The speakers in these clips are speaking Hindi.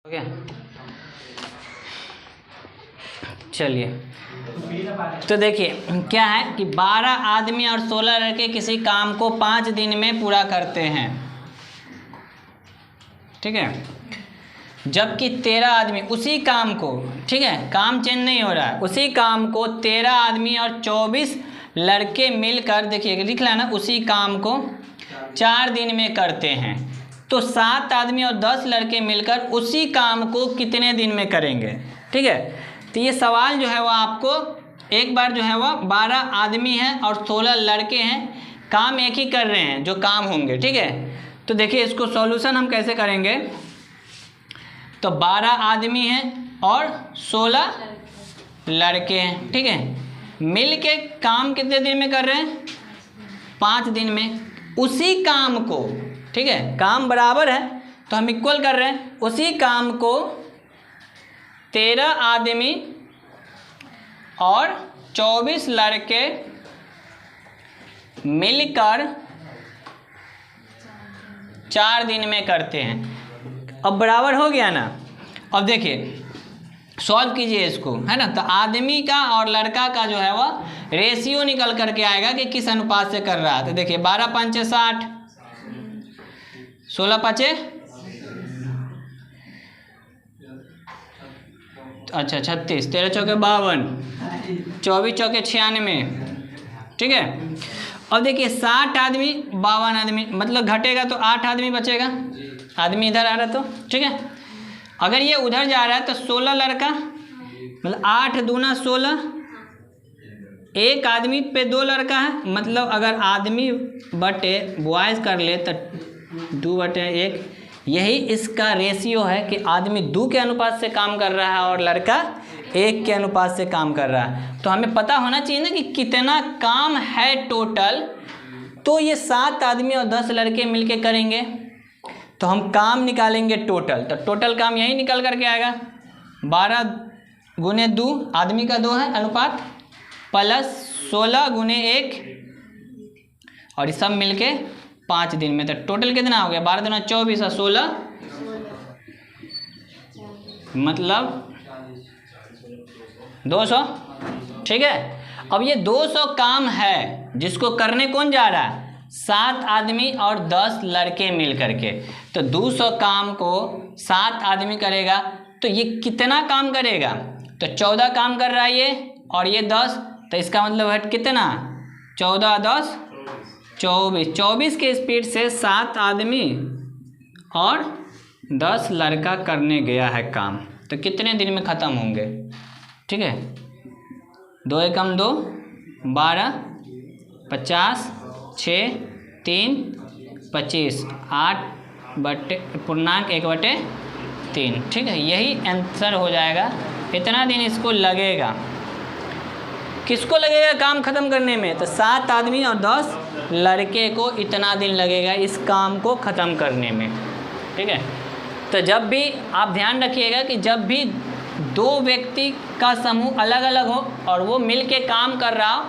ओके चलिए, तो देखिए क्या है कि 12 आदमी और 16 लड़के किसी काम को 5 दिन में पूरा करते हैं, ठीक है। जबकि 13 आदमी उसी काम को, ठीक है, काम चेंज नहीं हो रहा है, उसी काम को 13 आदमी और 24 लड़के मिलकर, देखिए लिख लेना, उसी काम को 4 दिन में करते हैं। तो 7 आदमी और 10 लड़के मिलकर उसी काम को कितने दिन में करेंगे, ठीक है। तो ये सवाल जो है वो आपको एक बार जो है वो 12 आदमी हैं और 16 लड़के हैं, काम एक ही कर रहे हैं जो काम होंगे, ठीक है। तो देखिए इसको सॉल्यूशन हम कैसे करेंगे। तो 12 आदमी हैं और 16 लड़के हैं, ठीक है, मिल के काम कितने दिन में कर रहे हैं, 5 दिन में। उसी काम को, ठीक है, काम बराबर है तो हम इक्वल कर रहे हैं, उसी काम को 13 आदमी और 24 लड़के मिलकर 4 दिन में करते हैं। अब बराबर हो गया ना। अब देखिए सॉल्व कीजिए इसको, है ना। तो आदमी का और लड़का का जो है वह रेशियो निकल करके आएगा कि किस अनुपात से कर रहा है। तो देखिए 12 पंचे 60, 16 पाँचे, अच्छा 36, 13 चौके 52, 24 चौके 96, ठीक है। अब देखिए 60 आदमी 52 आदमी, मतलब घटेगा तो 8 आदमी बचेगा, आदमी इधर आ रहा तो, ठीक है। अगर ये उधर जा रहा है तो 16 लड़का, मतलब 8 दूना 16, एक आदमी पे 2 लड़का है, मतलब अगर आदमी बटे बॉयज़ कर ले तो 2/1, यही इसका रेशियो है कि आदमी 2 के अनुपात से काम कर रहा है और लड़का 1 के अनुपात से काम कर रहा है। तो हमें पता होना चाहिए ना कि कितना काम है टोटल। तो ये 7 आदमी और 10 लड़के मिलके करेंगे, तो हम काम निकालेंगे टोटल। तो टोटल काम यही निकल करके आएगा 12 गुने 2, आदमी का 2 है अनुपात, प्लस 16 गुने 1, और ये सब मिलके 5 दिन में। तो टोटल कितना हो गया, 12 दूना 24 और 16 मतलब 200, ठीक है। अब ये 200 काम है जिसको करने कौन जा रहा है, 7 आदमी और 10 लड़के मिल करके। तो 200 काम को 7 आदमी करेगा तो ये कितना काम करेगा, तो 14 काम कर रहा है ये, और ये 10, तो इसका मतलब है कितना, 14 10 24, 24 के स्पीड से 7 आदमी और 10 लड़का करने गया है काम। तो कितने दिन में ख़त्म होंगे, ठीक है। 2 एकम 2, 12, 50, 6, 3, 25, 8/1/3, ठीक है। यही आंसर हो जाएगा। इतना दिन इसको लगेगा, किसको लगेगा काम ख़त्म करने में, तो 7 आदमी और 10 लड़के को इतना दिन लगेगा इस काम को ख़त्म करने में, ठीक है। तो जब भी आप ध्यान रखिएगा कि जब भी 2 व्यक्ति का समूह अलग अलग हो और वो मिल के काम कर रहा हो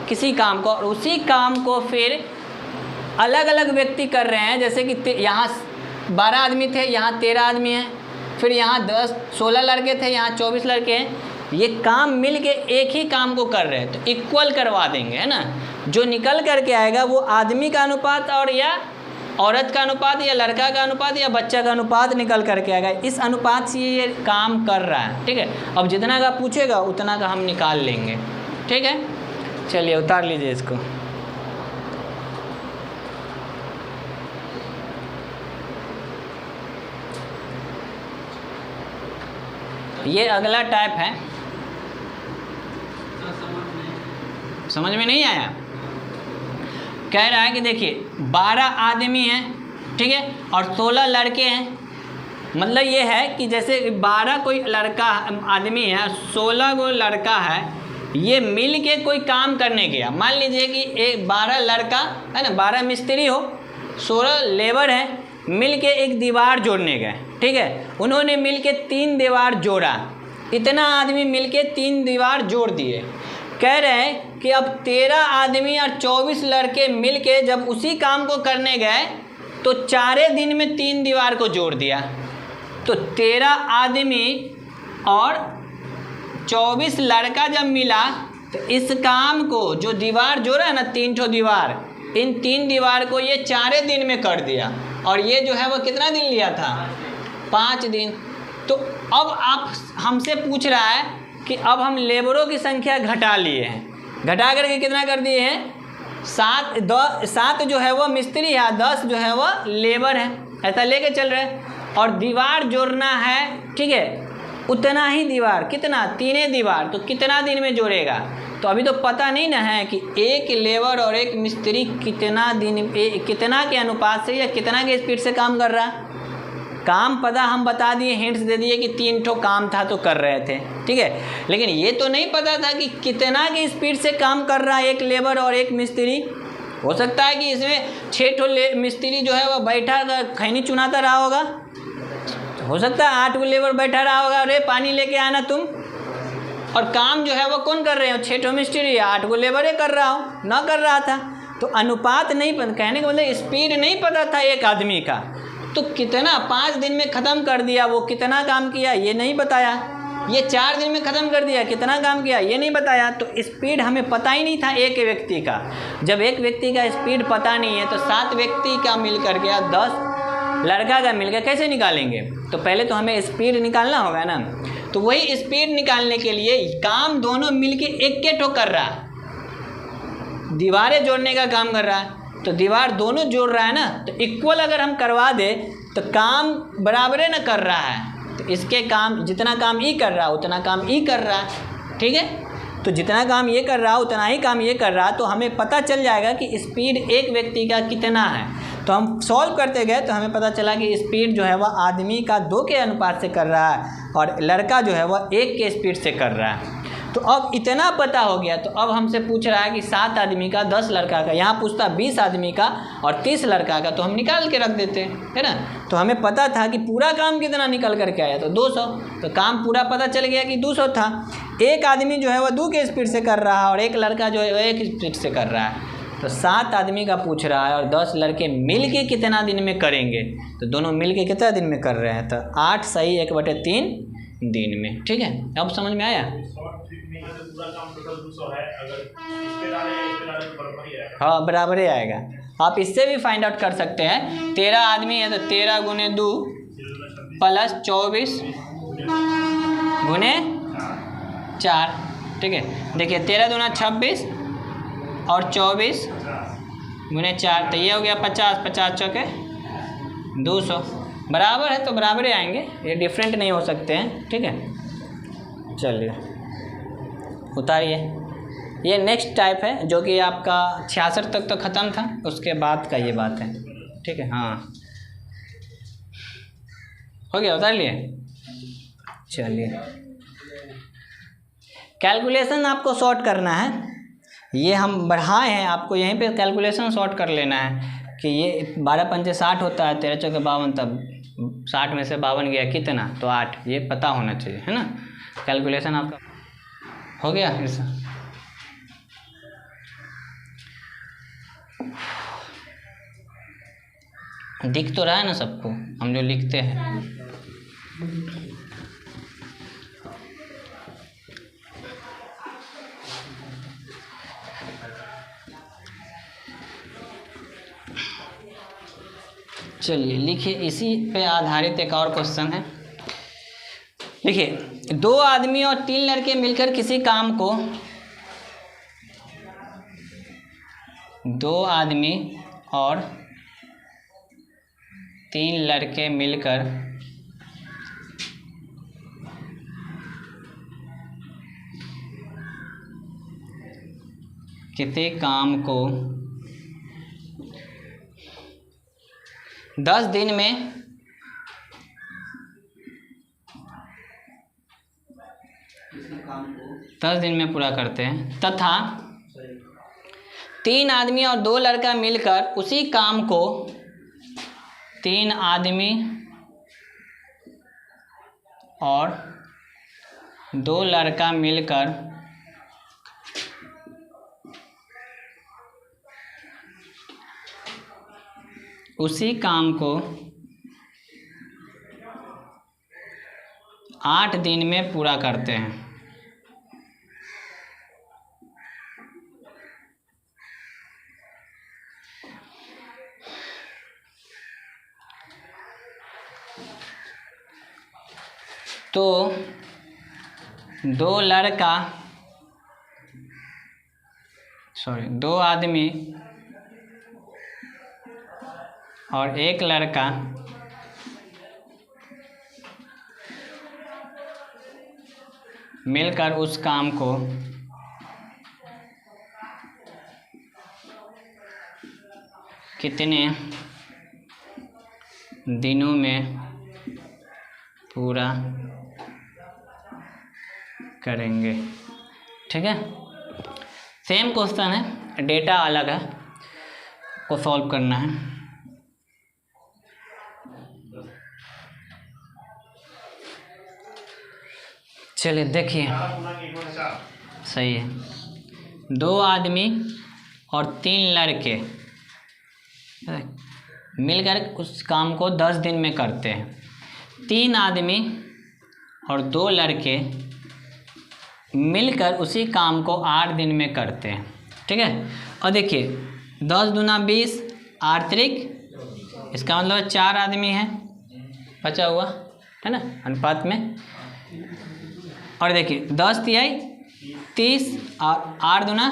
किसी काम को, और उसी काम को फिर अलग अलग व्यक्ति कर रहे हैं, जैसे कि यहाँ 12 आदमी थे, यहाँ 13 आदमी हैं, फिर यहाँ 16 लड़के थे, यहाँ 24 लड़के हैं, ये काम मिल के एक ही काम को कर रहे हैं, तो इक्वल करवा देंगे, है ना। जो निकल करके आएगा वो आदमी का अनुपात और या औरत का अनुपात या लड़का का अनुपात या बच्चा का अनुपात निकल करके आएगा। इस अनुपात से ये काम कर रहा है, ठीक है। अब जितना का पूछेगा उतना का हम निकाल लेंगे, ठीक है। चलिए उतार लीजिए इसको। ये अगला टाइप है, समझ में नहीं आया। कह रहा है कि देखिए 12 आदमी हैं, ठीक है, और 16 लड़के हैं। मतलब ये है कि जैसे 12 कोई लड़का आदमी है, 16 को लड़का है, ये मिल के कोई काम करने गया। मान लीजिए कि एक 12 लड़का है ना, 12 मिस्त्री हो, 16 लेबर है, मिल के एक दीवार जोड़ने गए, ठीक है। उन्होंने मिल के 3 दीवार जोड़ा, इतना आदमी मिल के 3 दीवार जोड़ दिए। कह रहे हैं कि अब 13 आदमी और 24 लड़के मिल के जब उसी काम को करने गए तो 4 दिन में 3 दीवार को जोड़ दिया। तो 13 आदमी और 24 लड़का जब मिला तो इस काम को जो दीवार जोड़ा है ना, 3 ठो दीवार, इन 3 दीवार को ये 4 दिन में कर दिया। और ये जो है वो कितना दिन लिया था? 5 दिन। तो अब आप हमसे पूछ रहा है कि अब हम लेबरों की संख्या घटा लिए हैं, घटा करके कितना कर दिए हैं? 7 जो है वो मिस्त्री है, 10 जो है वो लेबर है, ऐसा लेके चल रहे हैं। और दीवार जोड़ना है, ठीक है, उतना ही दीवार, कितना? 3 दीवार, तो कितना दिन में जोड़ेगा? तो अभी तो पता नहीं ना है कि एक लेबर और एक मिस्त्री कितना दिन, कितना के अनुपात से या कितना के स्पीड से काम कर रहा। काम पता हम बता दिए, हिंट्स दे दिए कि 3 ठो काम था तो कर रहे थे, ठीक है, लेकिन ये तो नहीं पता था कि कितना की स्पीड से काम कर रहा है एक लेबर और एक मिस्त्री। हो सकता है कि इसमें 6 ठो मिस्त्री जो है वह बैठा खैनी चुनाता रहा होगा, हो सकता है 8 लेबर बैठा रहा होगा, अरे पानी लेके आना तुम, और काम जो है वो कौन कर रहे हो? 6 ठो मिस्त्री, 8 लेबर कर रहा हो, ना कर रहा था। तो अनुपात नहीं पता, कहने का मतलब स्पीड नहीं पता था एक आदमी का, तो कितना 5 दिन में ख़त्म कर दिया, वो कितना काम किया ये नहीं बताया। ये 4 दिन में ख़त्म कर दिया, कितना काम किया ये नहीं बताया। तो स्पीड हमें पता ही नहीं था एक व्यक्ति का। जब एक व्यक्ति का स्पीड पता नहीं है तो 7 व्यक्ति का मिल कर गया, 10 लड़का का मिल गया, कैसे निकालेंगे? तो पहले तो हमें स्पीड निकालना होगा ना। तो वही स्पीड निकालने के लिए काम दोनों मिल के एक ठो कर रहा है, दीवारें जोड़ने का काम कर रहा है। तो दीवार दोनों जोड़ रहा है ना, तो इक्वल अगर हम करवा दे तो काम बराबरे ना कर रहा है। तो इसके काम, जितना काम ई कर रहा है उतना काम ई कर रहा है, ठीक है। तो जितना काम ये कर रहा उतना ही काम ये कर रहा, तो हमें पता चल जाएगा कि स्पीड एक व्यक्ति का कितना है। तो हम सॉल्व करते गए तो हमें पता चला कि स्पीड जो है वह आदमी का 2 के अनुपात से कर रहा है और लड़का जो है वह 1 के स्पीड से कर रहा है। तो अब इतना पता हो गया, तो अब हमसे पूछ रहा है कि 7 आदमी का, 10 लड़का का, यहाँ पूछता 20 आदमी का और 30 लड़का का, तो हम निकाल के रख देते हैं, है ना। तो हमें पता था कि पूरा काम कितना निकल करके आया, तो 200। तो काम पूरा पता चल गया कि 200 था। एक आदमी जो है वह 2 के स्पीड से कर रहा है और एक लड़का जो है वह 1 स्पीड से कर रहा है। तो 7 आदमी का पूछ रहा है और 10 लड़के मिल के कितना दिन में करेंगे, तो दोनों मिल के कितना दिन में कर रहे हैं, तो 8 सही 1/3 दिन में, ठीक है। अब समझ में आया? हाँ, बराबर ही आएगा। आप इससे भी फाइंड आउट कर सकते हैं। 13 आदमी है तो 13 × 2 प्लस 24 × 4, ठीक है। देखिए 13 दूना 26 और 24 × 4, तो ये हो गया 50, 50 चौके 200, बराबर है तो बराबर ही आएंगे, ये डिफरेंट नहीं हो सकते हैं, ठीक है। चलिए उतारिए। ये नेक्स्ट टाइप है जो कि आपका 66 तक तो ख़त्म था, उसके बाद का ये बात है, ठीक है। हाँ हो गया, उतार लिए। चलिए कैलकुलेशन आपको शॉर्ट करना है, ये हम बढ़ाए हैं, आपको यहीं पे कैलकुलेशन शॉर्ट कर लेना है कि ये 12 पंजे 60 होता है, 13 चौके 52, तब 60 में से 52 गया कितना, तो 8, ये पता होना चाहिए, है ना। कैलकुलेशन आपका हो गया। ऐसा दिख तो रहा है ना सबको, हम जो लिखते हैं। चलिए लिखिए, इसी पे आधारित एक और क्वेश्चन है। देखिए 2 आदमी और 3 लड़के मिलकर किसी काम को, 2 आदमी और 3 लड़के मिलकर किसी काम को 10 दिन में 10 दिन में पूरा करते हैं, तथा 3 आदमी और 2 लड़का मिलकर उसी काम को 3 आदमी और 2 लड़का मिलकर उसी काम को 8 दिन में पूरा करते हैं। तो 2 आदमी और 1 लड़का मिलकर उस काम को कितने दिनों में पूरा करेंगे। ठीक है, सेम क्वेश्चन है, डेटा अलग है, को सॉल्व करना है। चलिए देखिए, सही है। 2 आदमी और 3 लड़के मिलकर उस काम को 10 दिन में करते हैं। 3 आदमी और 2 लड़के मिलकर उसी काम को 8 दिन में करते हैं। ठीक है, और देखिए 10 दूना 20, 8 त्रिक, इसका मतलब 4 आदमी हैं बचा हुआ, है ना, अनुपात में। और देखिए 10 तिहाई 30 और 8 दूना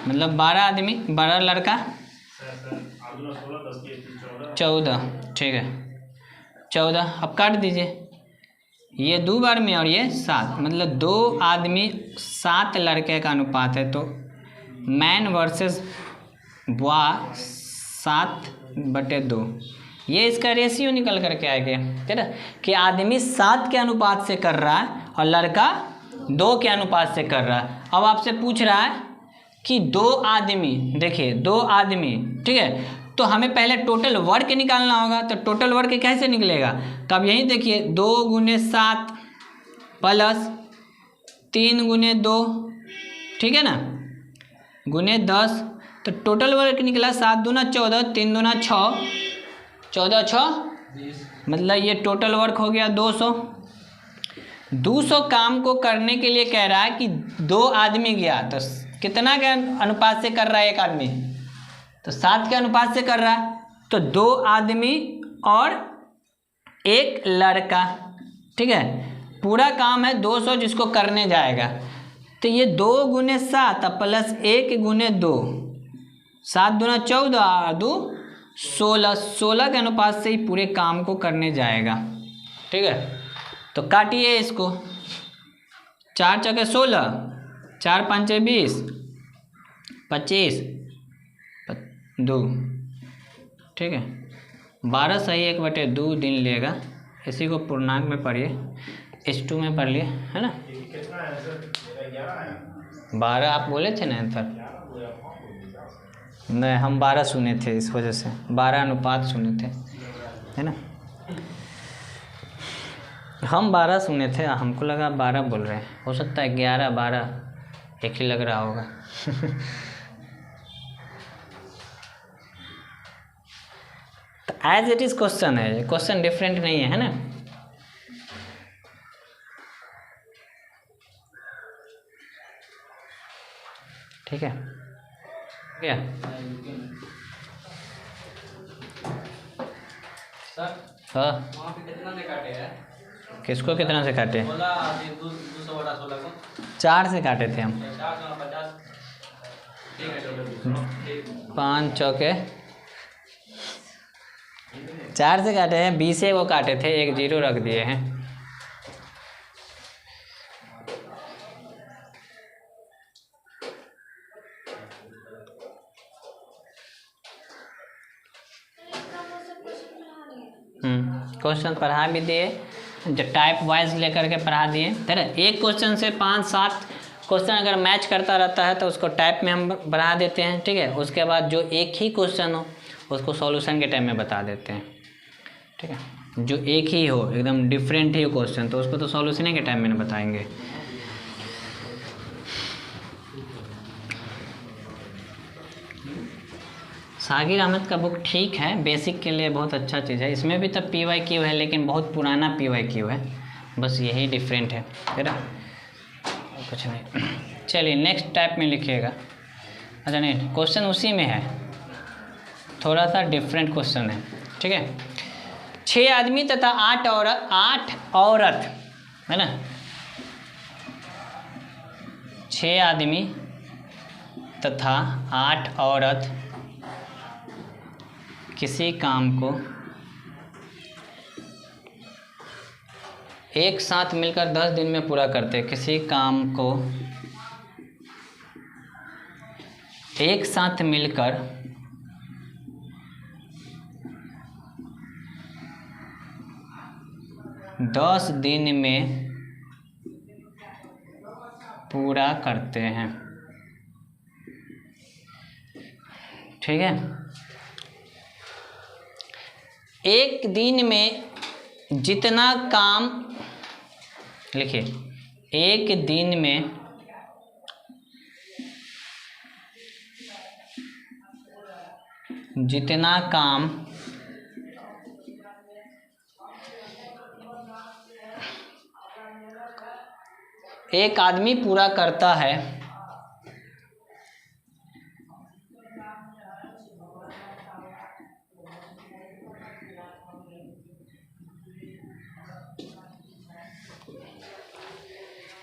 मतलब 12 आदमी, 12 लड़का 14। ठीक है, 14। अब काट दीजिए, ये 2 बार में और ये 7, मतलब 2 आदमी 7 लड़के का अनुपात है। तो मैन वर्सेस बॉय 7/2, ये इसका रेशियो निकल करके आएगा। ठीक है, कि आदमी 7 के अनुपात से कर रहा है और लड़का 2 के अनुपात से कर रहा है। अब आपसे पूछ रहा है कि 2 आदमी, देखिए 2 आदमी, ठीक है, तो हमें पहले टोटल वर्क निकालना होगा। तो टोटल वर्क कैसे निकलेगा, तो अब यहीं देखिए 2 × 7 प्लस 3 × 2, ठीक है ना, गुने 10, तो टोटल वर्क निकला 7 दूना 14, 3 दूना 6, 14 6, मतलब ये टोटल वर्क हो गया 200। 200 काम को करने के लिए कह रहा है कि 2 आदमी गया, तो कितना के अनुपात से कर रहा है एक आदमी, तो 7 के अनुपात से कर रहा है। तो 2 आदमी और 1 लड़का, ठीक है, पूरा काम है 200 जिसको करने जाएगा। तो ये 2 × 7 प्लस 1 × 2, 7 दूना 14 और 2 16, 16 के अनुपात से ही पूरे काम को करने जाएगा। ठीक है, तो काटिए इसको, 4 चौके 16, 4 पंचे 20, 25, 2, ठीक है, 12 सही 1/2 दिन लेगा। इसी को पूर्णांक में पढ़िए, S2 में पढ़ लिए, है ना। 12 आप बोले थे ना आंसर, नहीं हम 12 सुने थे, इस वजह से 12 अनुपात सुने थे, है ना। हम 12 सुने थे, हमको लगा 12 बोल रहे हैं, हो सकता है 11 12 एक ही लग रहा होगा। तो एज इट इज क्वेश्चन है, क्वेश्चन डिफरेंट नहीं है, ना। ठीक है, क्या सर, हाँ वहाँ पे कितना से काटे हैं, किसको कितना से काटे, 200/16 को 4 से काटे थे हम, 5 चौके 4 से काटे हैं, 20 को काटे थे, 1 0 रख दिए हैं। क्वेश्चन पढ़ा भी दिए, जो टाइप वाइज लेकर के पढ़ा दिए। तेरा एक क्वेश्चन से 5-7 क्वेश्चन अगर मैच करता रहता है तो उसको टाइप में हम बढ़ा देते हैं। ठीक है, उसके बाद जो एक ही क्वेश्चन हो उसको सॉल्यूशन के टाइम में बता देते हैं। ठीक है, जो एक ही हो एकदम डिफरेंट ही क्वेश्चन तो उसको तो सॉल्यूशन के टाइम में बताएंगे। सागिर अहमद का बुक ठीक है, बेसिक के लिए बहुत अच्छा चीज़ है। इसमें भी तब PYQ है, लेकिन बहुत पुराना PYQ है, बस यही डिफरेंट है ना, कुछ नहीं। चलिए नेक्स्ट टाइप में लिखिएगा। अच्छा नहीं, क्वेश्चन उसी में है, थोड़ा सा डिफरेंट क्वेश्चन है, ठीक है। 6 आदमी तथा 8 औरत है ना, 6 आदमी तथा 8 औरत किसी काम को एक साथ मिलकर 10 दिन में पूरा करते हैं। किसी काम को एक साथ मिलकर 10 दिन में पूरा करते हैं, ठीक है। एक दिन में जितना काम, लिखिए, एक दिन में जितना काम एक आदमी पूरा करता है,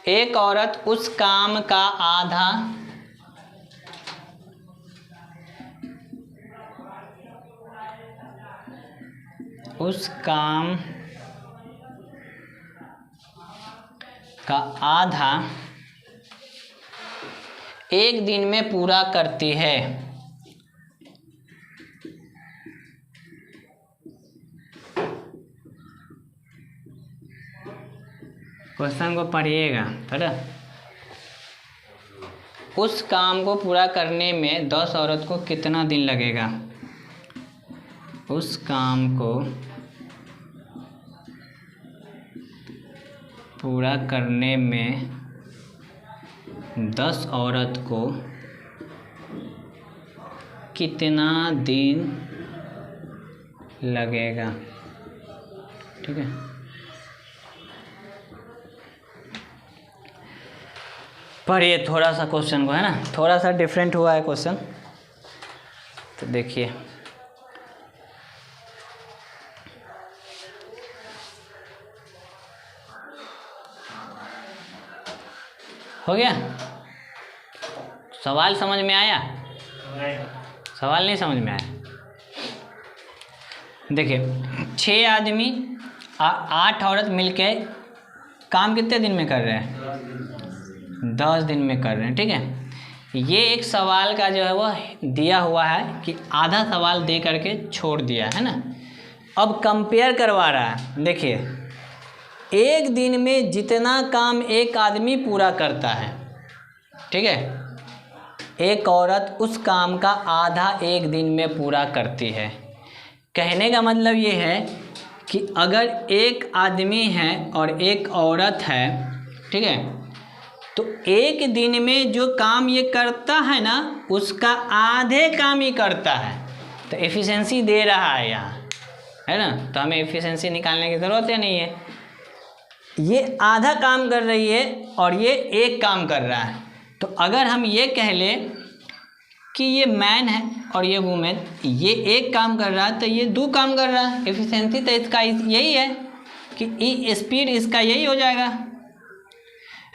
एक औरत उस काम का आधा एक दिन में पूरा करती है। क्वेश्चन को पढ़िएगा, पता, उस काम को पूरा करने में 10 औरत को कितना दिन लगेगा। उस काम को पूरा करने में 10 औरत को कितना दिन लगेगा, ठीक है। पढ़िए थोड़ा सा क्वेश्चन को, है ना, थोड़ा सा डिफरेंट हुआ है क्वेश्चन, तो देखिए। हो गया, सवाल समझ में आया? सवाल नहीं समझ में आया? देखिए 6 आदमी 8 औरत मिलके काम कितने दिन में कर रहे हैं? 10 दिन में कर रहे हैं, ठीक है। ये एक सवाल का जो है वो दिया हुआ है कि आधा सवाल दे करके छोड़ दिया है ना। अब कंपेयर करवा रहा है, देखिए, एक दिन में जितना काम एक आदमी पूरा करता है, ठीक है, एक औरत उस काम का आधा एक दिन में पूरा करती है। कहने का मतलब ये है कि अगर एक आदमी है और एक औरत है, ठीक है, तो एक दिन में जो काम ये करता है ना, उसका आधे काम ही करता है। तो एफिशिएंसी दे रहा है यहाँ, है ना, तो हमें एफिशिएंसी निकालने की ज़रूरत ही नहीं है। ये आधा काम कर रही है और ये एक काम कर रहा है। तो अगर हम ये कह लें कि ये मैन है और ये वुमेन, ये एक काम कर रहा है तो ये 2 काम कर रहा है। एफिशिएंसी तो इसका यही है कि स्पीड इसका यही हो जाएगा,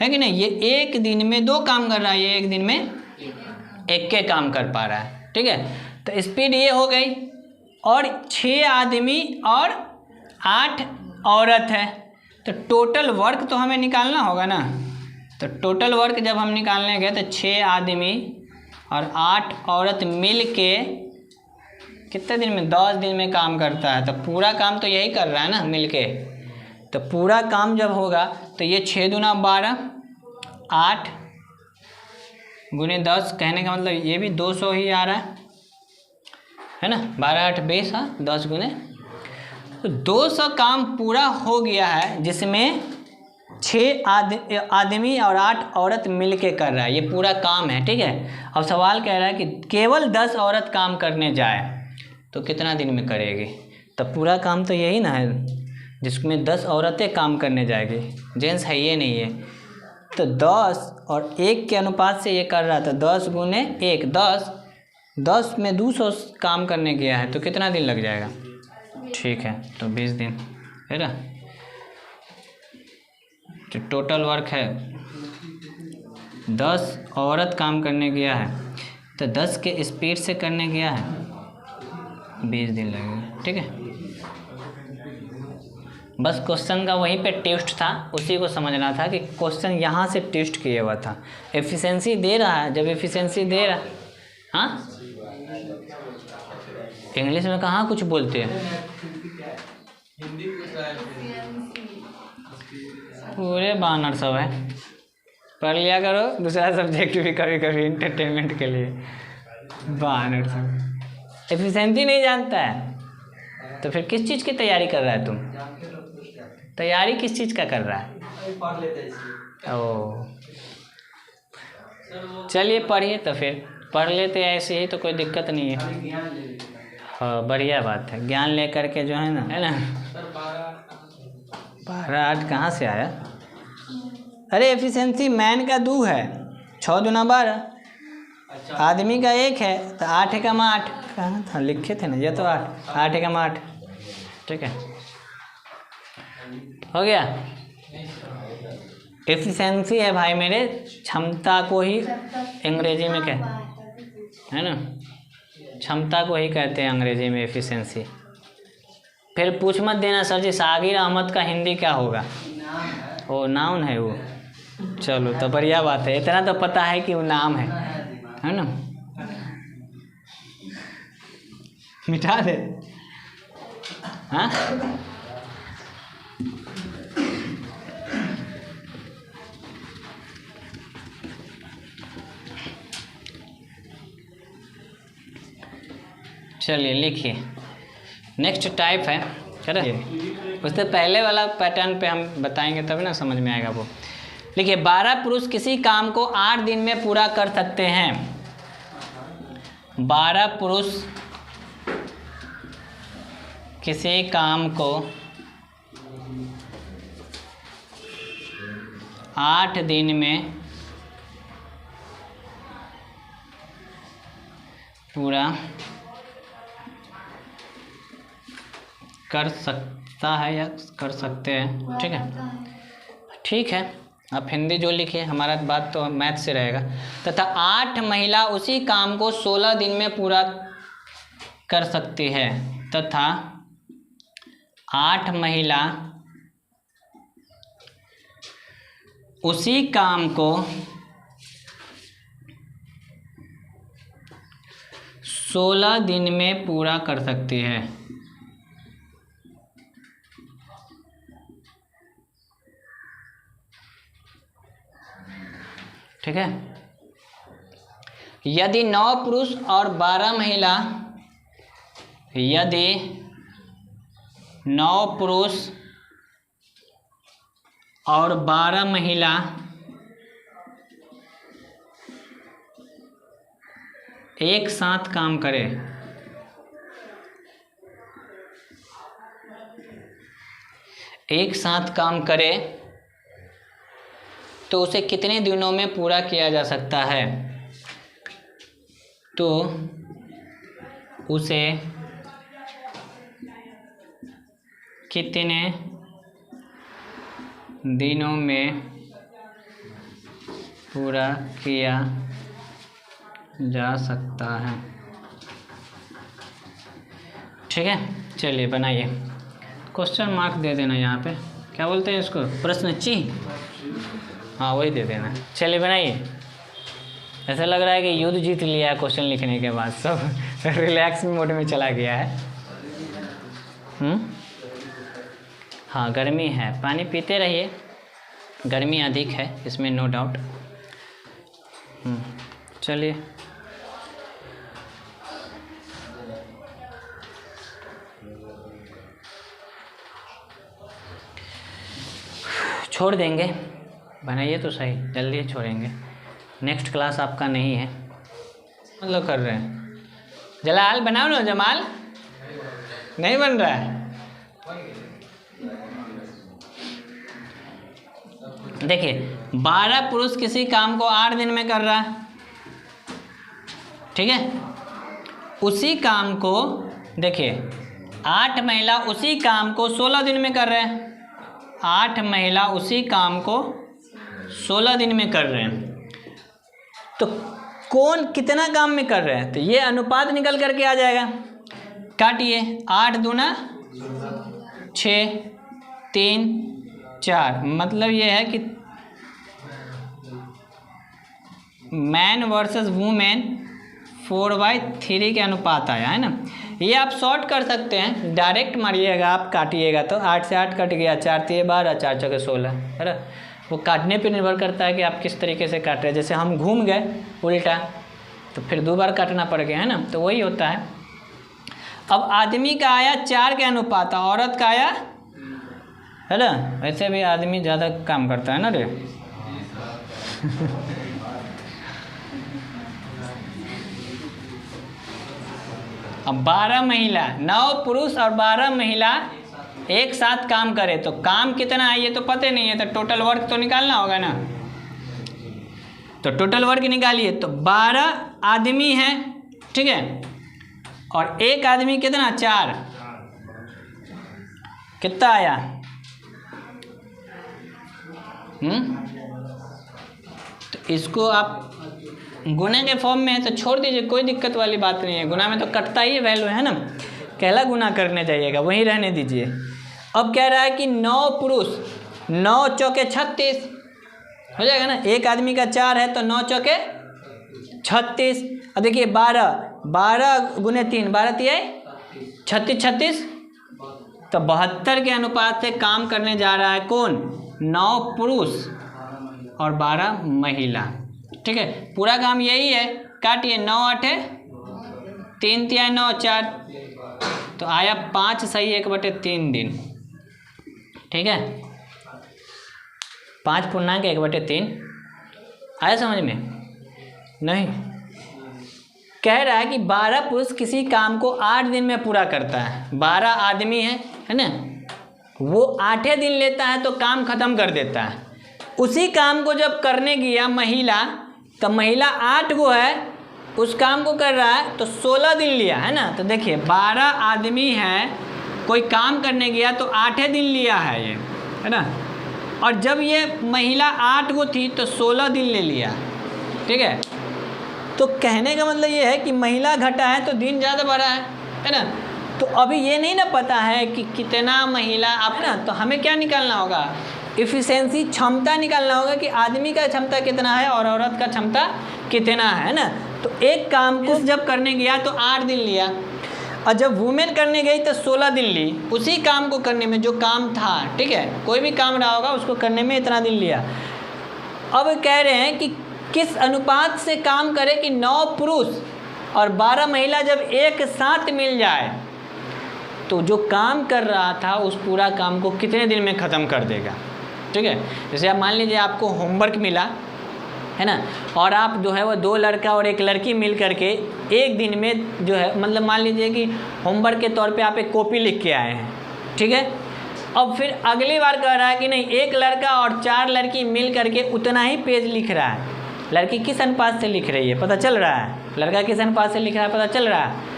है कि नहीं। ये एक दिन में 2 काम कर रहा है, ये एक दिन में एक के काम कर पा रहा है, ठीक है। तो स्पीड ये हो गई। और 6 आदमी और 8 औरत है, तो टोटल वर्क तो हमें निकालना होगा ना। तो टोटल वर्क जब हम निकालने गए तो 6 आदमी और 8 औरत मिल के कितने दिन में? 10 दिन में काम करता है। तो पूरा काम तो यही कर रहा है ना मिल के। तो पूरा काम जब होगा तो ये 6 दूना 12, 8 गुने 10, कहने का मतलब ये भी 200 ही आ रहा है ना। 12 8 20, 10 गुने तो 200 काम पूरा हो गया है, जिसमें 6 आदमी और 8 औरत मिल के कर रहा है। ये पूरा काम है, ठीक है। अब सवाल कह रहा है कि केवल 10 औरत काम करने जाए तो कितना दिन में करेगी। तो पूरा काम तो यही ना है, जिसमें 10 औरतें काम करने जाएगी, जेंट्स है ये नहीं है, तो 10 और 1 के अनुपात से ये कर रहा था, 10 गुने 1, 10 में 200 काम करने गया है, तो कितना दिन लग जाएगा? ठीक है, तो 20 दिन है ना। तो टोटल वर्क है 10 औरत काम करने गया है, तो 10 के स्पीड से करने गया है, 20 दिन लगेगा। ठीक है, बस क्वेश्चन का वहीं पे ट्विस्ट था, उसी को समझना था कि क्वेश्चन यहाँ से ट्विस्ट किया हुआ था। एफिशिएंसी दे रहा है, जब एफिशिएंसी दे रहा, हाँ इंग्लिश में कहाँ कुछ बोलते हैं, पूरे बानर सब है, पढ़ लिया करो, दूसरा सब्जेक्ट भी कभी कभी इंटरटेनमेंट के लिए। बानर सब एफिशिएंसी नहीं जानता है, तो फिर किस चीज़ की तैयारी कर रहा है तुम? तैयारी किस चीज़ का कर रहा है? ओ चलिए पढ़िए, तो फिर पढ़ लेते हैं ऐसे ही, तो कोई दिक्कत नहीं है। हाँ बढ़िया बात है, ज्ञान लेकर के जो है ना, 12 8 कहाँ से आया? अरे एफिशिएंसी मैन का 2 है, 6 दूना 12, आदमी का 1 है, तो 8 एकम 8 कहाँ था, लिखे थे ना ये, तो 8 एकम 8। ठीक है, हो गया। एफिशिएंसी है भाई मेरे, क्षमता को ही अंग्रेजी में है ना, क्षमता को ही कहते हैं अंग्रेजी में एफिशिएंसी। फिर पूछ मत देना सर जी सागिर अहमद का हिंदी क्या होगा, वो नाउन है वो। चलो तो बढ़िया बात है, इतना तो पता है कि वो नाम है ना। मिटा दे, हाँ चलिए लिखिए। नेक्स्ट टाइप है, करें उससे पहले वाला पैटर्न पे हम बताएंगे तब ना समझ में आएगा वो। लिखिए 12 पुरुष किसी काम को 8 दिन में पूरा कर सकते हैं। 12 पुरुष किसी काम को 8 दिन में पूरा कर सकता है या कर सकते हैं। ठीक है, ठीक है, आप हिंदी जो लिखिए, हमारा बात तो मैथ से रहेगा। तथा 8 महिला उसी काम को 16 दिन में पूरा कर सकती है। तथा 8 महिला उसी काम को 16 दिन में पूरा कर सकती है। ठीक है, यदि 9 पुरुष और 12 महिला, यदि 9 पुरुष और 12 महिला एक साथ काम करे, एक साथ काम करे तो उसे कितने दिनों में पूरा किया जा सकता है? तो उसे कितने दिनों में पूरा किया जा सकता है। ठीक है, चलिए बनाइए। क्वेश्चन मार्क दे देना यहाँ पे, क्या बोलते हैं इसको, प्रश्न चिन्ह, हाँ वही दे देना। चलिए बनाइए। ऐसा लग रहा है कि युद्ध जीत लिया है क्वेश्चन लिखने के बाद, सब रिलैक्स मोड में चला गया है। हाँ गर्मी है, पानी पीते रहिए, गर्मी अधिक है इसमें, नो डाउट। चलिए छोड़ देंगे, बनाइए तो सही, जल्दी छोड़ेंगे। नेक्स्ट क्लास आपका नहीं है, मतलब कर रहे हैं। जलाल बनाओ ना, जमाल नहीं बन रहा है, देखिए 12 पुरुष किसी काम को 8 दिन में कर रहा है, ठीक है। उसी काम को देखिए 8 महिला उसी काम को 16 दिन में कर रहे हैं। 8 महिला उसी काम को 16 दिन में कर रहे हैं, तो कौन कितना काम में कर रहे हैं, तो ये अनुपात निकल करके आ जाएगा। काटिए, 8 दूना 6, 3, 4, मतलब ये है कि मैन वर्सेस वुमेन 4/3 के अनुपात आया है ना। ये आप शॉर्ट कर सकते हैं, डायरेक्ट मारिएगा आप, काटिएगा तो 8 से 8 कट गया, 4 3 12, 4 चौके 16, है ना। वो काटने पे निर्भर करता है कि आप किस तरीके से काट रहे हैं। जैसे हम घूम गए उल्टा तो फिर 2 बार काटना पड़ गया, है ना, तो वही होता है। अब आदमी का आया 4 के अनुपात, औरत का आया, है ना। वैसे भी आदमी ज़्यादा काम करता है ना रे। अब 12 महिला, 9 पुरुष और 12 महिला एक साथ काम करे तो काम कितना है ये तो पता नहीं है, तो टोटल वर्क तो निकालना होगा ना। तो टोटल वर्क निकालिए, तो 12 आदमी हैं, ठीक है, और एक आदमी कितना, 4, कितना आया, तो इसको आप गुना के फॉर्म में है तो छोड़ दीजिए, कोई दिक्कत वाली बात नहीं है। गुना में तो कटता ही वैल्यू है ना, कहला गुना करने जाइएगा, वहीं रहने दीजिए। अब कह रहा है कि 9 पुरुष, 9 चौके 36 हो जाएगा ना। एक आदमी का 4 है तो 9 चौके 36। अब देखिए 12 गुने 3, 12 3 36, तो 72 के अनुपात से काम करने जा रहा है कौन, 9 पुरुष और 12 महिला, ठीक है। पूरा काम यही है, काटिए, 9 8 3 3 9 4, तो आया 5 सही 1/3 दिन, ठीक है। 5.1/3 आया समझ में? नहीं, कह रहा है कि 12 पुरुष किसी काम को 8 दिन में पूरा करता है। 12 आदमी है ना, वो 8 दिन लेता है तो काम खत्म कर देता है। उसी काम को जब करने गया महिला, तो महिला 8 गो है, उस काम को कर रहा है तो 16 दिन लिया, है ना। तो देखिए 12 आदमी है, कोई काम करने गया तो 8 दिन लिया है ये, है ना। और जब ये महिला 8 गो थी तो 16 दिन ले लिया, ठीक है। तो कहने का मतलब ये है कि महिला घटा है तो दिन ज़्यादा बढ़ा है ना। तो अभी ये नहीं ना पता है कि कितना महिला आप, है ना, तो हमें क्या निकालना होगा, इफ़िशेंसी, क्षमता निकालना होगा कि आदमी का क्षमता कितना है और औरत का क्षमता कितना है ना। तो एक काम को जब करने गया तो 8 दिन लिया, और जब वुमेन करने गई तो 16 दिन ली। उसी काम को करने में जो काम था, ठीक है, कोई भी काम रहा होगा उसको करने में इतना दिन लिया। अब कह रहे हैं कि किस अनुपात से काम करे कि 9 पुरुष और 12 महिला जब एक साथ मिल जाए तो जो काम कर रहा था उस पूरा काम को कितने दिन में ख़त्म कर देगा, ठीक है। जैसे आप मान लीजिए आपको होमवर्क मिला, है ना, और आप जो है वो 2 लड़का और 1 लड़की मिल करके एक दिन में जो है, मतलब मान लीजिए कि होमवर्क के तौर पे आप एक कॉपी लिख के आए हैं, ठीक है। अब फिर अगली बार कह रहा है कि नहीं, 1 लड़का और 4 लड़की मिल करके उतना ही पेज लिख रहा है। लड़की किस अनुपात से लिख रही है पता चल रहा है, लड़का किस अनुपात से लिख रहा है पता चल रहा है,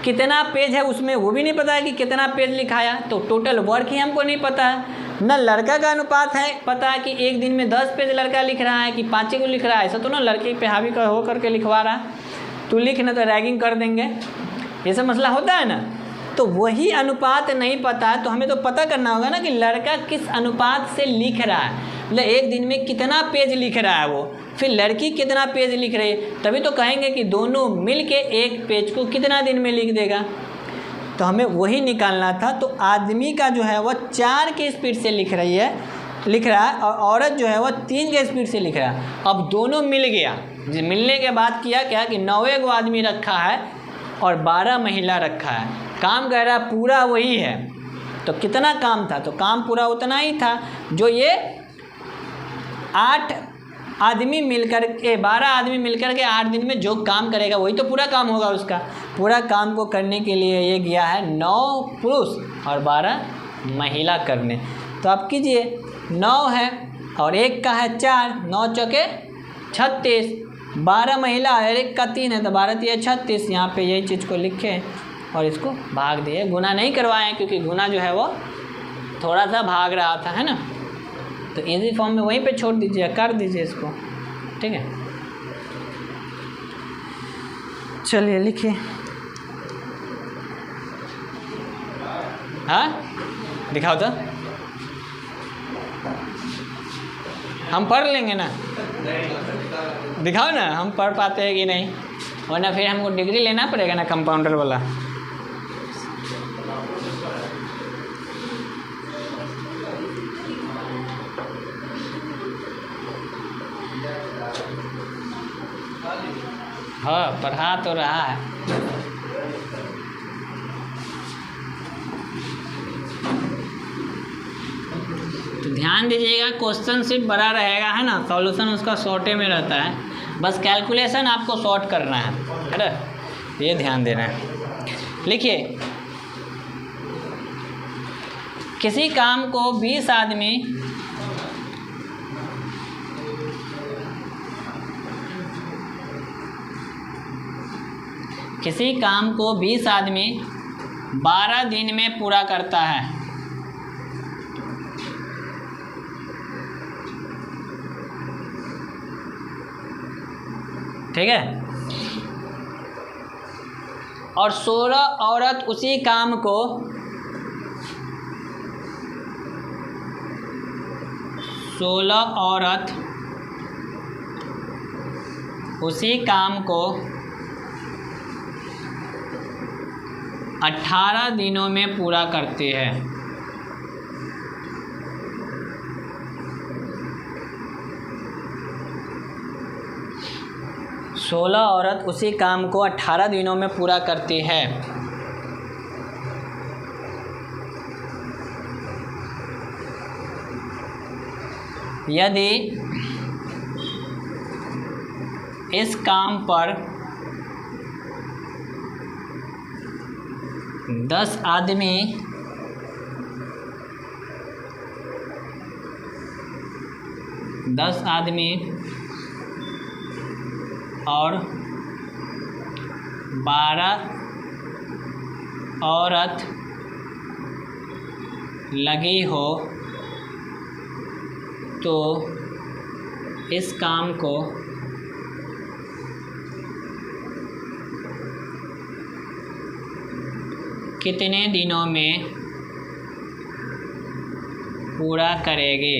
कितना पेज है उसमें वो भी नहीं पता है कि कितना पेज लिखाया। तो टोटल वर्क ही हमको नहीं पता है ना। लड़का का अनुपात है पता है कि एक दिन में 10 पेज लड़का लिख रहा है कि 5 को लिख रहा है, ऐसा तो ना लड़के पे हावी कर हो करके लिखवा रहा है, तू लिख ना तो रैगिंग कर देंगे, ये सब मसला होता है ना। तो वही अनुपात नहीं पता है, तो हमें तो पता करना होगा ना कि लड़का किस अनुपात से लिख रहा है, मतलब एक दिन में कितना पेज लिख रहा है वो, फिर लड़की कितना पेज लिख रही है, तभी तो कहेंगे कि दोनों मिल के एक पेज को कितना दिन में लिख देगा। तो हमें वही निकालना था। तो आदमी का जो है वह 4 के स्पीड से लिख रहा है और औरत जो है वह 3 के स्पीड से लिख रहा है। अब दोनों मिल गया, मिलने के बाद किया क्या कि 9 गो आदमी रखा है और 12 महिला रखा है, काम कर रहा पूरा वही है। तो कितना काम था, तो काम पूरा उतना ही था जो ये 8 आदमी मिलकर के 12 आदमी मिलकर के 8 दिन में जो काम करेगा वही तो पूरा काम होगा उसका। पूरा काम को करने के लिए ये गया है 9 पुरुष और 12 महिला करने। तो आप कीजिए, 9 है और 1 का है 4, 9 चौके 36, 12 महिला और 1 का 3 है तो 12 3 36। यहाँ पे यही चीज़ को लिखे और इसको भाग दिए, गुना नहीं करवाएं क्योंकि गुना जो है वो थोड़ा सा भाग रहा था, है ना। तो इजी फॉर्म में वहीं पे छोड़ दीजिए, कर दीजिए इसको, ठीक है। चलिए लिखिए। हाँ दिखाओ तो, हम पढ़ लेंगे ना, दिखाओ ना हम पढ़ पाते हैं कि नहीं, वरना फिर हमको डिग्री लेना पड़ेगा ना कंपाउंडर वाला। हाँ पढ़ा तो रहा है। तो ध्यान दीजिएगा, क्वेश्चन सिर्फ बड़ा रहेगा, है ना, सॉल्यूशन उसका शॉर्टे में रहता है, बस कैलकुलेशन आपको शॉर्ट करना है ना, ये ध्यान देना है। लिखिए, किसी काम को 20 आदमी किसी काम को 20 आदमी 12 दिन में पूरा करता है। ठीक है, और 16 औरत उसी काम को 16 औरत उसी काम को 18 दिनों में पूरा करती है। सोलह औरत उसी काम को 18 दिनों में पूरा करती है। यदि इस काम पर 10 आदमी और 12 औरत लगी हो तो इस काम को कितने दिनों में पूरा करेंगे?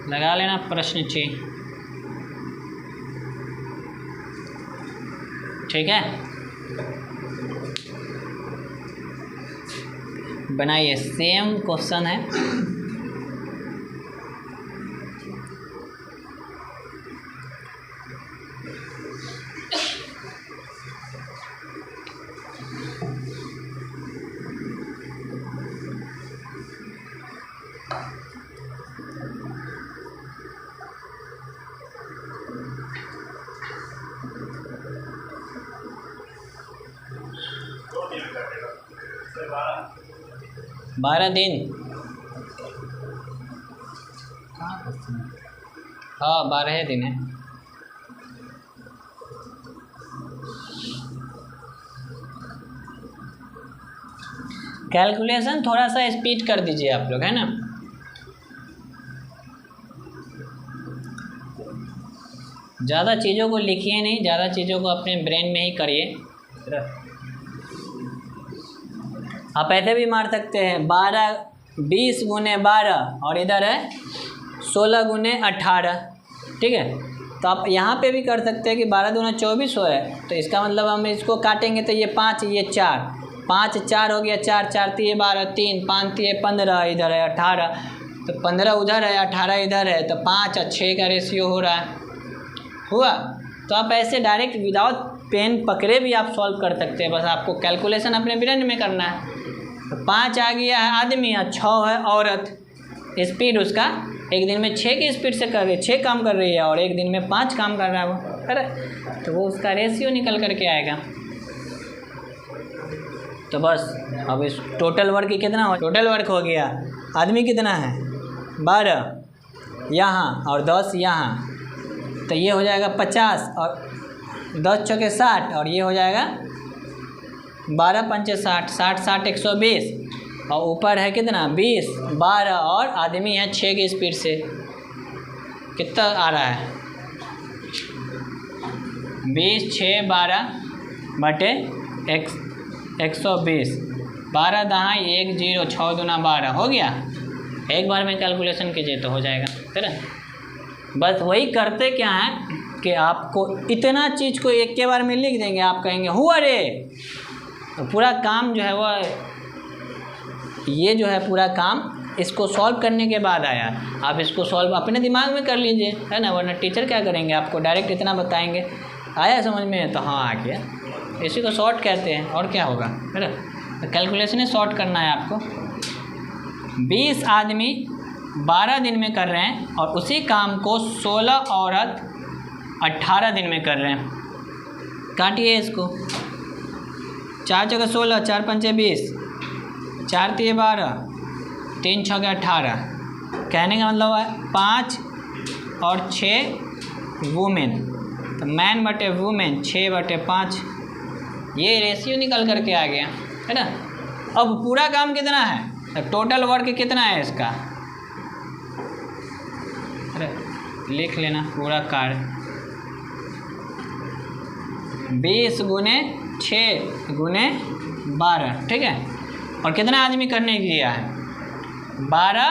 लगा लेना प्रश्न चिन्ह। ठीक है, बनाइए, सेम क्वेश्चन है। बारह दिन, हाँ 12 दिन है। कैलकुलेशन थोड़ा सा स्पीड कर दीजिए आप लोग, है ना। ज़्यादा चीज़ों को लिखिए नहीं, ज़्यादा चीज़ों को अपने ब्रेन में ही करिए। आप ऐसे भी मार सकते हैं, 20 गुने 12 और इधर है 16 गुने 18। ठीक है, तो आप यहाँ पे भी कर सकते हैं कि 12 दूना 24 है, तो इसका मतलब हम इसको काटेंगे तो ये 5 ये 4, 5 4 हो गया, 4 4 3 12, 3 5 3 15, इधर है 18, तो 15 उधर है 18 इधर है, तो 5 और 6 का रेशियो हो रहा है, हुआ। तो आप ऐसे डायरेक्ट विदाउट पेन पकड़े भी आप सॉल्व कर सकते हैं, बस आपको कैलकुलेशन अपने ब्रेन में करना है। तो 5 आ गया है आदमी और 6 है औरत, स्पीड उसका एक दिन में 6 की स्पीड से कर रही है, 6 काम कर रही है और एक दिन में 5 काम कर रहा है वो, अरे तो वो उसका रेशियो निकल करके आएगा। तो तो बस अब इस टोटल वर्क कितना हो, टोटल वर्क हो गया, आदमी कितना है 12 यहाँ और 10 यहाँ, तो ये हो जाएगा 50 और 10 चौके 60 और ये हो जाएगा 12 पंचे 60, 60 60 120 और ऊपर है कितना 20 12 और आदमी है 6 की स्पीड से, कितना आ रहा है 20 6 12 बटे 120, 12 दहाई 1 0 6 दूना 12 हो गया। एक बार में कैलकुलेशन कीजिए तो हो जाएगा, है ना। बस वही करते क्या है कि आपको इतना चीज़ को एक के बार में लिख देंगे, आप कहेंगे हुआ रे, तो पूरा काम जो है वो ये जो है पूरा काम इसको सॉल्व करने के बाद आया। आप इसको सॉल्व अपने दिमाग में कर लीजिए, है ना, वरना टीचर क्या करेंगे, आपको डायरेक्ट इतना बताएंगे, आया समझ में तो हाँ आ गया, इसी को शॉर्ट कहते हैं और क्या होगा, है ना। तो कैलकुलेशन ही शॉर्ट करना है आपको। 20 आदमी 12 दिन में कर रहे हैं और उसी काम को 16 औरत 18 दिन में कर रहे हैं। काटिए इसको, 4 चौके 16, 4 पंचे 20, 4 तिये 12, 3 छौके 18, कहने का मतलब है 5 और 6 वुमेन, तो मैन बटे वुमेन 6 बटे 5, ये रेशियो निकल करके आ गया, है ना। अब पूरा काम कितना है, तो टोटल वर्क कितना है इसका, अरे लिख लेना पूरा कार्य 20 गुने 6 गुने 12, ठीक है। और कितना आदमी करने के लिए है, 12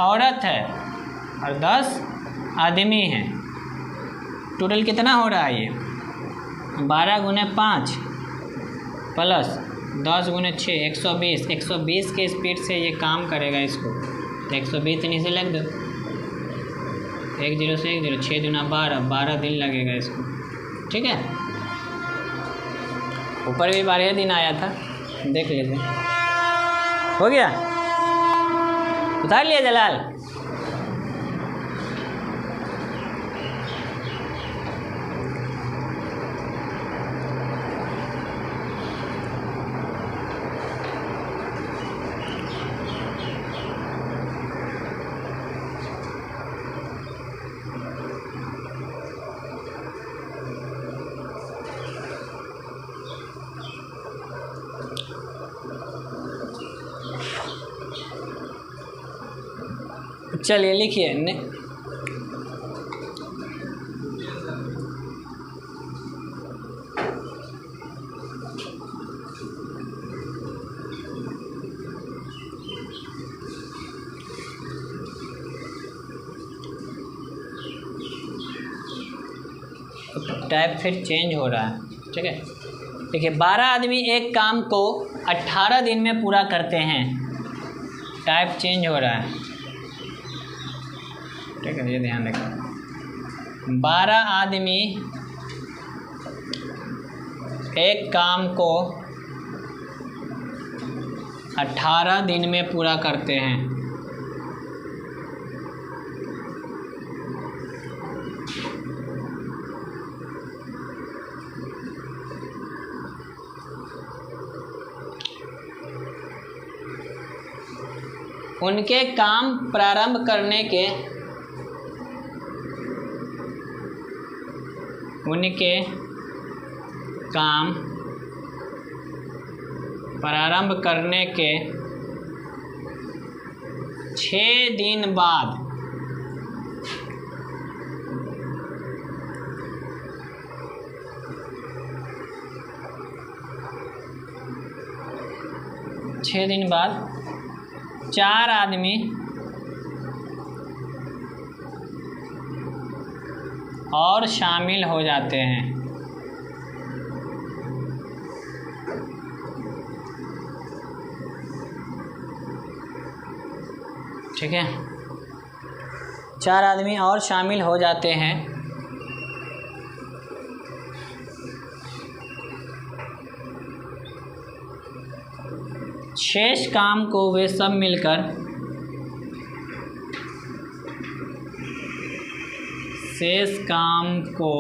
औरत है और 10 आदमी हैं, टोटल कितना हो रहा है ये 12 गुने 5 प्लस 10 गुने 6 120, 120 के स्पीड से ये काम करेगा इसको, तो 120 नीचे लग दो, 1 0 से 1 0, 6 दूना 12, 12 दिन लगेगा इसको, ठीक है। ऊपर भी 12 दिन आया था, देख लीजिए, हो गया, उतार लिया जलाल। चलिए लिखिए टाइप फिर चेंज हो रहा है, ठीक है। देखिए 12 आदमी एक काम को 18 दिन में पूरा करते हैं, टाइप चेंज हो रहा है, ठीक है, ये ध्यान रखें। 12 आदमी एक काम को 18 दिन में पूरा करते हैं, उनके काम प्रारंभ करने के उनके काम प्रारंभ करने के 6 दिन बाद 6 दिन बाद 4 आदमी और शामिल हो जाते हैं, ठीक है। 4 आदमी और शामिल हो जाते हैं, शेष काम को वे सब मिलकर शेष काम को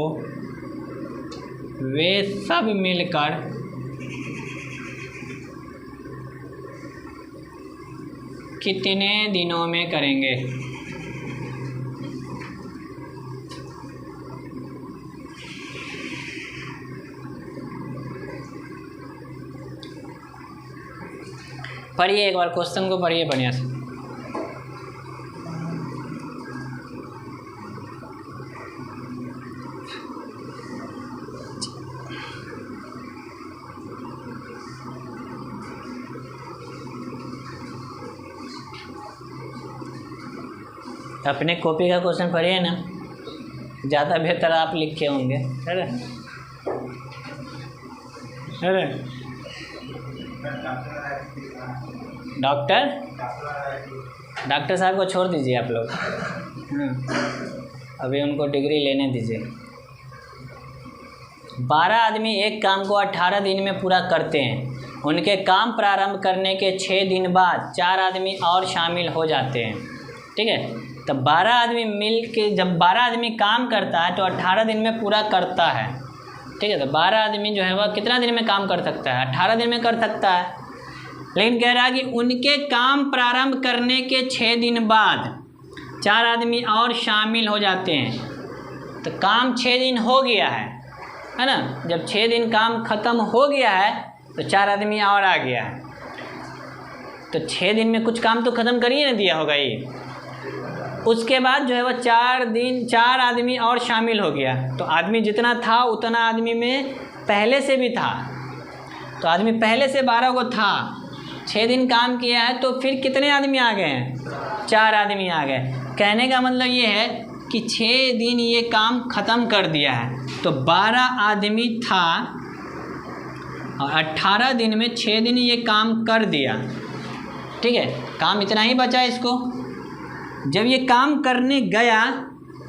वे सब मिलकर कितने दिनों में करेंगे? पढ़िए एक बार क्वेश्चन को, पढ़िए बढ़िया से। अपने कॉपी का क्वेश्चन पढ़िए ना, ज़्यादा बेहतर आप लिखे होंगे। अरे अरे डॉक्टर साहब को छोड़ दीजिए आप लोग, अभी उनको डिग्री लेने दीजिए। 12 आदमी एक काम को 18 दिन में पूरा करते हैं। उनके काम प्रारंभ करने के 6 दिन बाद 4 आदमी और शामिल हो जाते हैं। ठीक है, तो 12 आदमी मिल के जब 12 आदमी काम करता है तो 18 दिन में पूरा करता है। ठीक है, तो 12 आदमी जो है वह कितना दिन में काम कर सकता है? 18 दिन में कर सकता है। लेकिन कह रहा है कि उनके काम प्रारंभ करने के 6 दिन बाद 4 आदमी और शामिल हो जाते हैं। तो काम 6 दिन हो गया है ना। जब 6 दिन काम ख़त्म हो गया है तो 4 आदमी और आ गया है। तो 6 दिन में कुछ काम तो ख़त्म कर ही ना दिया होगा ये। उसके बाद जो है वह 4 आदमी और शामिल हो गया। तो आदमी जितना था उतना आदमी में पहले से भी था। तो आदमी पहले से 12 को था, 6 दिन काम किया है, तो फिर कितने आदमी आ गए हैं? 4 आदमी आ गए। कहने का मतलब ये है कि 6 दिन ये काम ख़त्म कर दिया है। तो 12 आदमी था और 18 दिन में 6 दिन ये काम कर दिया। ठीक है, काम इतना ही बचा इसको। जब ये काम करने गया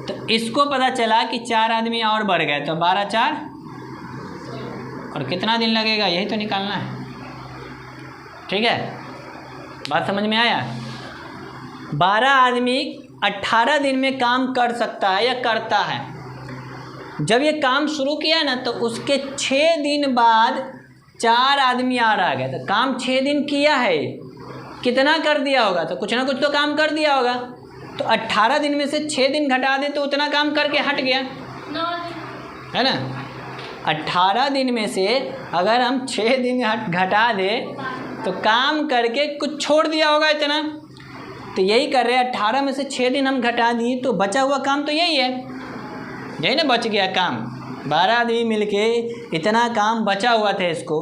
तो इसको पता चला कि 4 आदमी और बढ़ गए। तो 12 4 और कितना दिन लगेगा, यही तो निकालना है। ठीक है, बात समझ में आया? 12 आदमी 18 दिन में काम कर सकता है या करता है। जब ये काम शुरू किया ना तो उसके 6 दिन बाद 4 आदमी और आ गए। तो काम 6 दिन किया है, कितना कर दिया होगा? तो कुछ ना कुछ तो काम कर दिया होगा। तो 18 दिन में से 6 दिन घटा दे तो उतना काम करके हट गया, है ना। 18 दिन में से अगर हम 6 दिन घटा दे तो काम करके कुछ छोड़ दिया होगा इतना। तो यही कर रहे हैं, 18 में से 6 दिन हम घटा दिए तो बचा हुआ काम तो यही है, यही ना बच गया काम। 12 आदमी मिलके इतना काम बचा हुआ था इसको,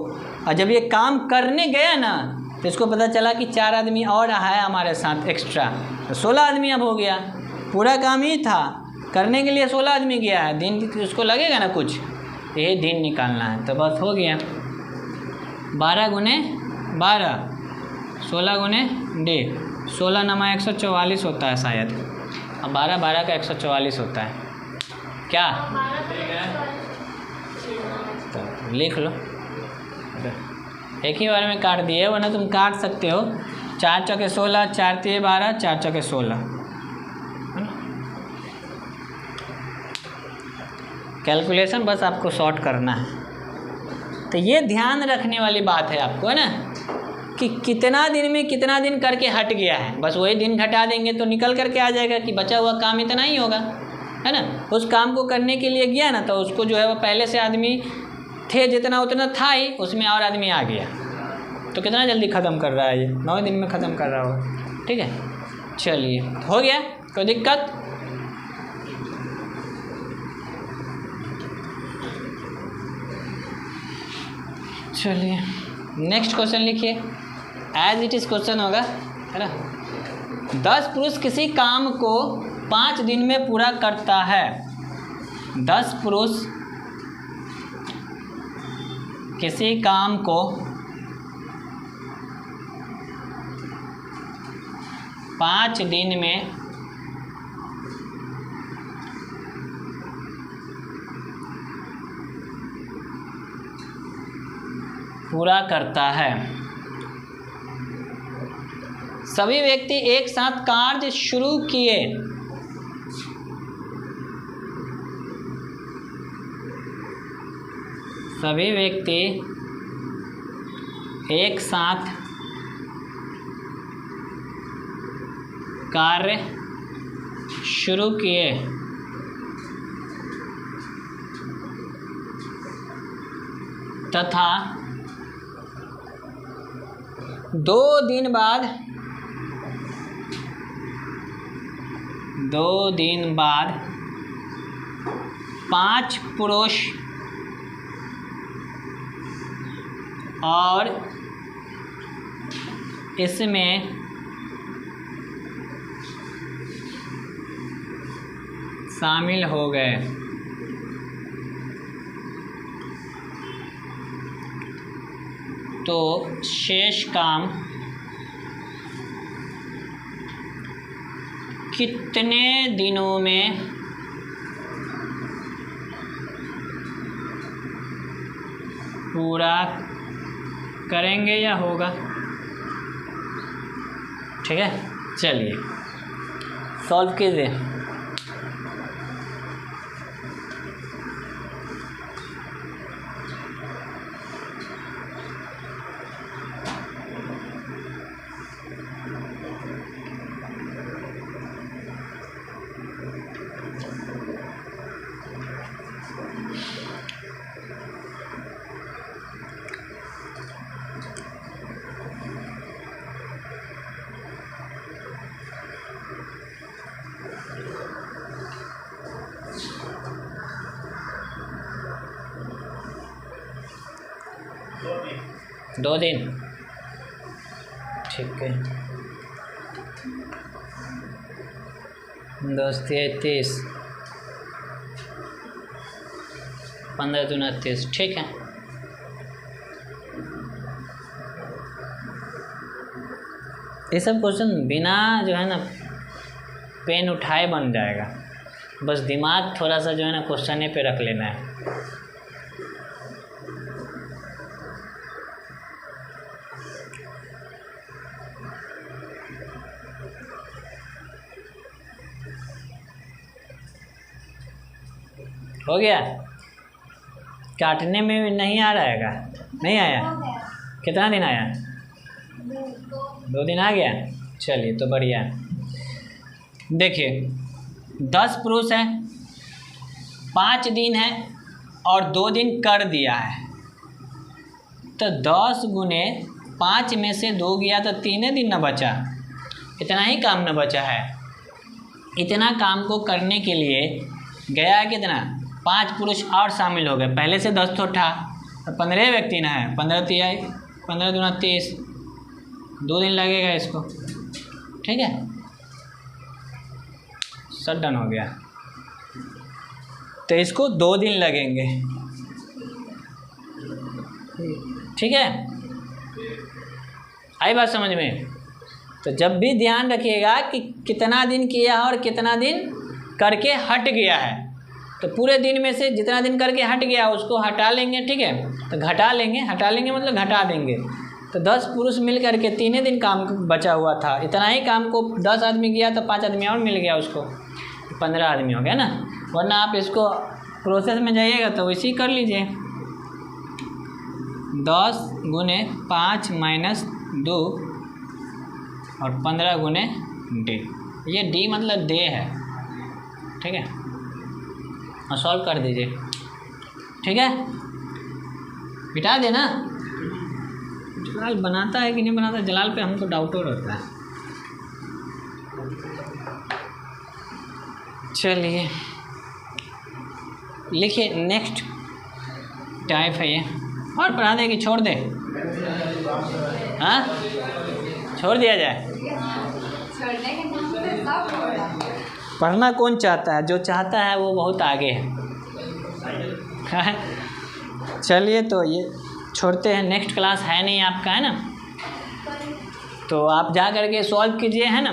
और जब ये काम करने गया ना तो इसको पता चला कि 4 आदमी और आया हमारे साथ एक्स्ट्रा, तो 16 आदमी अब हो गया। पूरा काम ही था, करने के लिए 16 आदमी गया है। दिन उसको लगेगा ना कुछ, ये दिन निकालना है। तो बस हो गया, 12 गुने 12, 16 गुने 1.5, 16 नमा 144 होता है शायद। अब 12 12 का 144 होता है क्या? तो लिख लो, एक ही बार में काट दिए, वरना तुम काट सकते हो। 4 चौके 16, 4 तिये 12, 4 चौके 16। कैलकुलेशन बस आपको शॉर्ट करना है। तो ये ध्यान रखने वाली बात है आपको, है ना, कि कितना दिन में कितना दिन करके हट गया है। बस वही दिन घटा देंगे तो निकल करके आ जाएगा कि बचा हुआ काम इतना ही होगा, है ना। उस काम को करने के लिए गया ना तो उसको जो है वो पहले से आदमी थे जितना उतना था ही, उसमें और आदमी आ गया। तो कितना जल्दी ख़त्म कर रहा है ये, 9 दिन में ख़त्म कर रहा होगा। ठीक है, चलिए हो गया, कोई दिक्कत? चलिए नेक्स्ट क्वेश्चन लिखिए, एज इट इज़ क्वेश्चन होगा, है ना। 10 पुरुष किसी काम को 5 दिन में पूरा करता है। 10 पुरुष किसी काम को 5 दिन में पूरा करता है। सभी व्यक्ति एक साथ कार्य शुरू किए। सभी व्यक्ति एक साथ कार्य शुरू किए तथा 2 दिन बाद 5 पुरुष और इसमें शामिल हो गए। तो शेष काम कितने दिनों में पूरा करेंगे या होगा? ठीक है, चलिए सॉल्व कीजिए। दो दिन, ठीक है। 10 × 30, 15 × 2 = 30, ठीक है। ये सब क्वेश्चन बिना जो है ना पेन उठाए बन जाएगा, बस दिमाग थोड़ा सा जो है ना क्वेश्चन पे रख लेना है। हो गया? काटने में नहीं आ रहेगा? नहीं आया? कितना दिन आया? 2 दिन आ गया। चलिए तो बढ़िया। देखिए 10 पुरुष हैं, 5 दिन है और 2 दिन कर दिया है, तो 10 × 5 में से 2 गया तो 3 दिन न बचा। इतना ही काम न बचा है। इतना काम को करने के लिए गया है कितना? 5 पुरुष और शामिल हो गए। पहले से 10 तो था, 15 व्यक्ति ना है। 15 × 2 = 30, 2 दिन लगेगा इसको, ठीक है। सब डन हो गया। तो इसको 2 दिन लगेंगे, ठीक है। आई बात समझ में? तो जब भी ध्यान रखिएगा कि कितना दिन किया और कितना दिन करके हट गया है, तो पूरे दिन में से जितना दिन करके हट गया उसको हटा लेंगे, ठीक है। तो हटा लेंगे मतलब घटा देंगे। तो 10 पुरुष मिल करके 3 दिन काम बचा हुआ था। इतना ही काम को 10 आदमी किया तो 5 आदमी और मिल गया उसको, 15 आदमी हो गया ना। वरना आप इसको प्रोसेस में जाइएगा तो वैसे ही कर लीजिए। 10 × 5 - 2 और 15 × d। ये d मतलब दे है, ठीक है। और सॉल्व कर दीजिए, ठीक है। मिटा देना। जलाल बनाता है कि नहीं बनाता, जलाल पे हमको डाउट हो रहता है। चलिए लिखिए, नेक्स्ट टाइप है ये। और पढ़ा दे कि छोड़ दे? हाँ, छोड़ दिया जाए। पढ़ना कौन चाहता है? जो चाहता है वो बहुत आगे है। चलिए तो ये छोड़ते हैं, नेक्स्ट क्लास है नहीं आपका, है ना। तो आप जा करके सॉल्व कीजिए, है ना।